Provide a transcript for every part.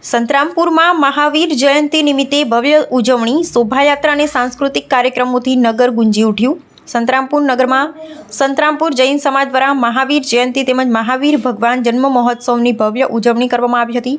સંતરામપુરમાં મહાવીર જયંતિ નિમિત્તે ભવ્ય ઉજવણી, શોભાયાત્રા અને સાંસ્કૃતિક કાર્યક્રમોથી નગર ગુંજી ઉઠ્યું। સંતરામપુર નગરમાં સંતરામપુર જૈન સમાજ દ્વારા મહાવીર જયંતિ તેમજ મહાવીર ભગવાન જન્મ મહોત્સવની ભવ્ય ઉજવણી કરવામાં આવી હતી।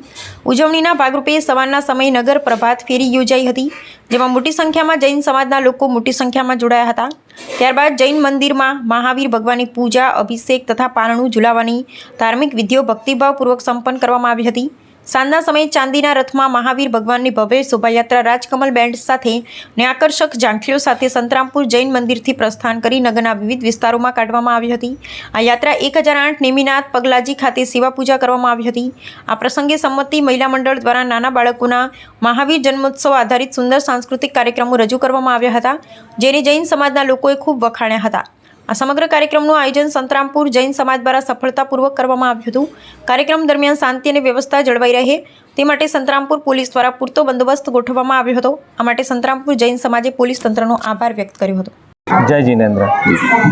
ઉજવણીના ભાગરૂપે સવારના સમયે નગર પ્રભાત ફેરી યોજાઈ હતી, જેમાં મોટી સંખ્યામાં જૈન સમાજના લોકો મોટી સંખ્યામાં જોડાયા હતા। ત્યારબાદ જૈન મંદિરમાં મહાવીર ભગવાનની પૂજા, અભિષેક તથા પારણું ઝુલાવવાની ધાર્મિક વિધિઓ ભક્તિભાવપૂર્વક સંપન્ન કરવામાં આવી હતી। સાંજના સમયે ચાંદીના રથમાં મહાવીર ભગવાનની ભવ્ય શોભાયાત્રા રાજકમલ બેન્ડ સાથે અને આકર્ષક ઝાંખીઓ સાથે સંતરામપુર જૈન મંદિરથી પ્રસ્થાન કરી નગરના વિવિધ વિસ્તારોમાં કાઢવામાં આવી હતી। આ યાત્રા 1008 નેમિનાથ પગલાજી ખાતે સેવા પૂજા કરવામાં આવી હતી। આ પ્રસંગે સંમતિ મહિલા મંડળ દ્વારા નાના બાળકોના મહાવીર જન્મોત્સવ આધારિત સુંદર સાંસ્કૃતિક કાર્યક્રમો રજૂ કરવામાં આવ્યા હતા, જેને જૈન સમાજના લોકોએ ખૂબ વખાણ્યા હતા। આ સમગ્ર કાર્યક્રમનું આયોજન સંતરામપુર જૈન સમાજ દ્વારા સફળતાપૂર્વક કરવામાં આવ્યું હતું। કાર્યક્રમ દરમિયાન શાંતિ અને વ્યવસ્થા જળવાઈ રહે તે માટે સંતરામપુર પોલીસ દ્વારા પૂરતો બંદોબસ્ત ગોઠવવામાં આવ્યો હતો। આ માટે સંતરામપુર જૈન સમાજે પોલીસ તંત્રનો આભાર વ્યક્ત કર્યો હતો। जय जिनेन्द्र।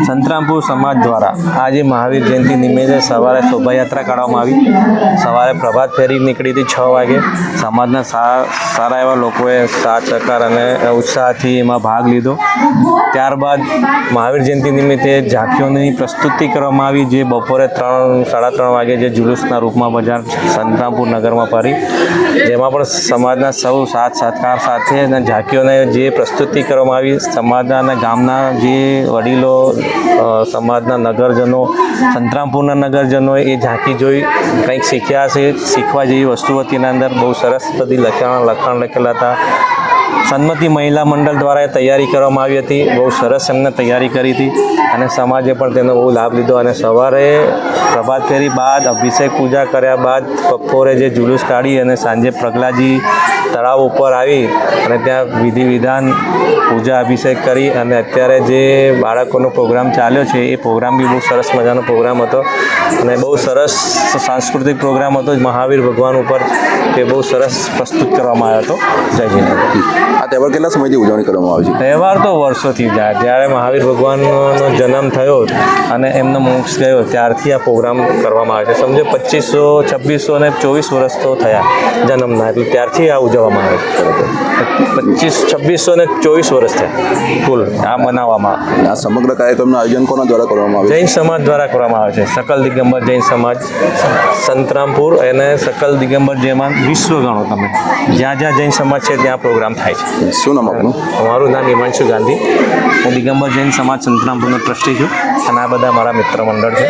संतरामपुर समाज द्वारा आज महावीर जयंती निमित्ते सवारे शोभायात्रा काढवामां आवी। सवारे प्रभात फेरी निकली थी 6 वागे। समाजना सारा एवा लोकोए साथ सहकार अने उत्साहथी एमां भाग लीधो। त्यारबाद महावीर जयंती निमित्ते झांकीओनी प्रस्तुति करवामां आवी, जे बपोरे 3-3:30 वागे जे जुलूसना रूपमां बजार संतरामपुर नगरमां फरी, जेमां पण समाजना सौ साथ सहकार साथे अने झांकीओने जे प्रस्तुति करवामां आवी, समाजना अने गामना जे वडीलो समाजना नगरजनो संतरामपुरना नगरजनोए ए झांकी जोई कंईक शीख्या हशे। शीखवा जेवी वस्तुओ तेना अंदर बहु सरस बधी लखाण लखेला हता। सन्मति महिला मंडल द्वारा तैयारी करवामां आवी हती। बहु सरस एमणे तैयारी करी थी अने समाजे पण तेनो बहु लाभ लीधो। अने सवारे प्रभात फेरी बाद अभिषेक पूजा कर्या बाद बपोरे जे जुलूस काढी अने सांजे प्रगलाजी तळाव उपर आवी अने त्यां विधि विधान पूजा अभिषेक करी अने अत्यारे जे बाळकोनो प्रोग्राम चाल्यो छे ए प्रोग्राम बी बहु सरस मजानो प्रोग्राम हतो अने बहु सरस सांस्कृतिक प्रोग्राम हतो। महावीर भगवान उपर ए बहु सरस प्रस्तुत करवामां आव्यो हतो। जय जिनेन्द्र। आ तहेवार केटला समयथी उजवणी करवामां आवे छे? तहेवार तो वर्षोथी ज्यारे महावीर भगवाननो जन्म थयो अने एमनो मोक्ष गयो त्यारथी आ प्रोग्राम करवामां आवे छे। समझो 2500, 2600 ने 24 वर्ष तो थया जन्मना, એટલે ત્યારથી આ ઉજવવામાં આવે છે। 2500, 2600 ને 24 વર્ષ થયા કુલ આ મનાવવામાં। આ સમગ્ર કાર્યક્રમનું આયોજન કોના દ્વારા કરવામાં આવે છે? જૈન સમાજ દ્વારા કરવામાં આવે છે। सकल दिगंबर जैन समाज संतरामपुर અને सकल दिगंबर જેમાં વિશ્વ ગણો તમે જ્યાં જ્યાં જૈન સમાજ છે ત્યાં પ્રોગ્રામ થાય છે। શું નામ આપનું? મારું નામ હિમાંશુ ગાંધી। હું દિગંબર જૈન સમાજ સંતરામપુરનો ટ્રસ્ટી છું અને આ બધા મારા મિત્ર મંડળ છે।